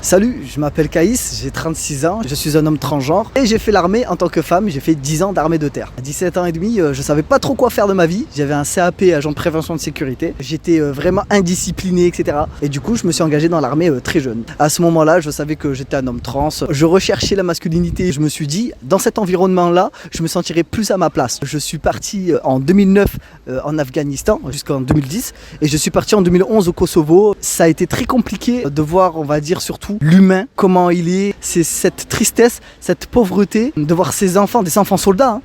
Salut, je m'appelle Caïs, j'ai 36 ans, je suis un homme transgenre et j'ai fait l'armée en tant que femme, j'ai fait 10 ans d'armée de terre. À 17 ans et demi, je savais pas trop quoi faire de ma vie, j'avais un CAP agent de prévention de sécurité, j'étais vraiment indiscipliné, etc. Et du coup, je me suis engagé dans l'armée très jeune. À ce moment-là, je savais que j'étais un homme trans, je recherchais la masculinité, je me suis dit, dans cet environnement-là, je me sentirais plus à ma place. Je suis parti en 2009 en Afghanistan jusqu'en 2010 et je suis parti en 2011 au Kosovo. Ça a été très compliqué de voir, on va dire surtout, l'humain, comment il est, c'est cette tristesse, cette pauvreté, de voir ces enfants, des enfants soldats,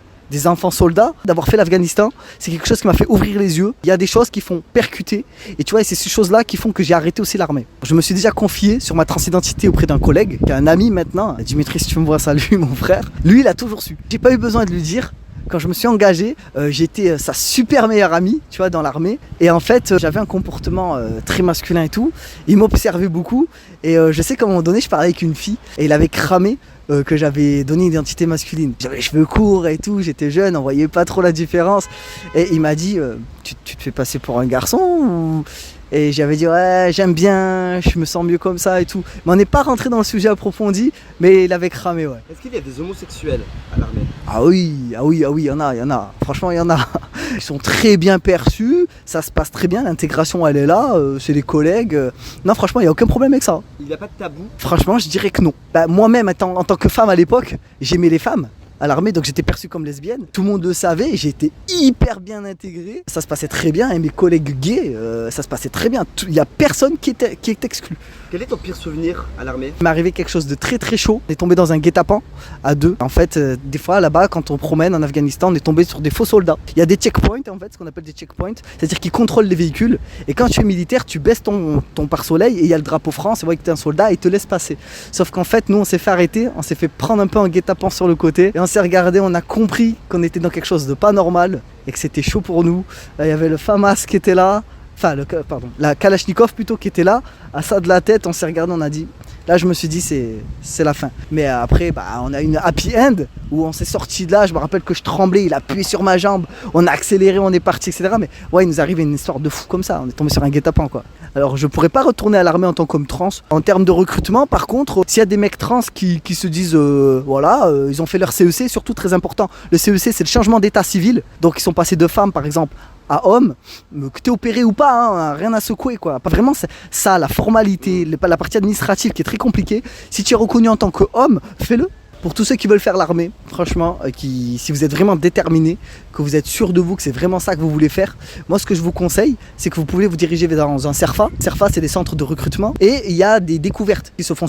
d'avoir fait l'Afghanistan, c'est quelque chose qui m'a fait ouvrir les yeux. Il y a des choses qui font percuter, et tu vois, c'est ces choses-là qui font que j'ai arrêté aussi l'armée. Je me suis déjà confié sur ma transidentité auprès d'un collègue, qui est un ami maintenant, Dimitri, si tu me vois, salut mon frère. Lui, il a toujours su. J'ai pas eu besoin de lui dire. Quand je me suis engagé, j'étais sa super meilleure amie, tu vois, dans l'armée. Et en fait, j'avais un comportement très masculin et tout. Il m'observait beaucoup. Et je sais qu'à un moment donné, je parlais avec une fille. Et il avait cramé que j'avais donné une identité masculine. J'avais les cheveux courts et tout, j'étais jeune, on voyait pas trop la différence. Et il m'a dit, tu te fais passer pour un garçon ou... Et j'avais dit ouais, j'aime bien, je me sens mieux comme ça et tout. Mais on n'est pas rentré dans le sujet approfondi, mais il avait cramé, ouais. Est-ce qu'il y a des homosexuels à l'armée? Ah oui, il y en a. Franchement, il y en a. Ils sont très bien perçus, ça se passe très bien, l'intégration elle est là, c'est des collègues. Non, franchement, il n'y a aucun problème avec ça. Il n'y a pas de tabou? Franchement, je dirais que non. Moi-même, en tant que femme à l'époque, j'aimais les femmes à l'armée, donc j'étais perçue comme lesbienne. Tout le monde le savait et j'ai été hyper bien intégré. Ça se passait très bien et mes collègues gays, ça se passait très bien. Il n'y a personne qui est exclu. Quel est ton pire souvenir à l'armée? Il m'est arrivé quelque chose de très très chaud. On est tombé dans un guet-apens à deux. En fait, des fois là-bas, quand on promène en Afghanistan, on est tombé sur des faux soldats. Il y a des checkpoints en fait, ce qu'on appelle des checkpoints, c'est-à-dire qu'ils contrôlent les véhicules. Et quand tu es militaire, tu baisses ton pare-soleil et il y a le drapeau France, et voit que tu es un soldat et ils te laissent passer. Sauf qu'en fait, nous on s'est fait arrêter, on s'est fait prendre un peu en guet-apens sur le côté et on s'est regardé, on a compris qu'on était dans quelque chose de pas normal et que c'était chaud pour nous. Il y avait le FAMAS qui était là. Enfin, la Kalachnikov plutôt qui était là, à ça de la tête, on s'est regardé, on a dit, là je me suis dit c'est la fin. Mais après, on a une happy end où on s'est sorti de là, je me rappelle que je tremblais, il a appuyé sur ma jambe, on a accéléré, on est parti, etc. Mais ouais, il nous arrive une histoire de fou comme ça, on est tombé sur un guet-apens quoi. Alors je pourrais pas retourner à l'armée en tant qu'homme trans. En termes de recrutement, par contre, s'il y a des mecs trans qui se disent, ils ont fait leur CEC, surtout très important, le CEC c'est le changement d'état civil, donc ils sont passés de femmes par exemple à homme, que t'es opéré ou pas, rien à secouer quoi. Pas vraiment ça, la formalité, la partie administrative qui est très compliquée. Si tu es reconnu en tant qu'homme, fais-le. Pour tous ceux qui veulent faire l'armée, franchement, si vous êtes vraiment déterminé, que vous êtes sûr de vous, que c'est vraiment ça que vous voulez faire, moi ce que je vous conseille, c'est que vous pouvez vous diriger dans un CERFA. CERFA, c'est des centres de recrutement et il y a des découvertes qui se font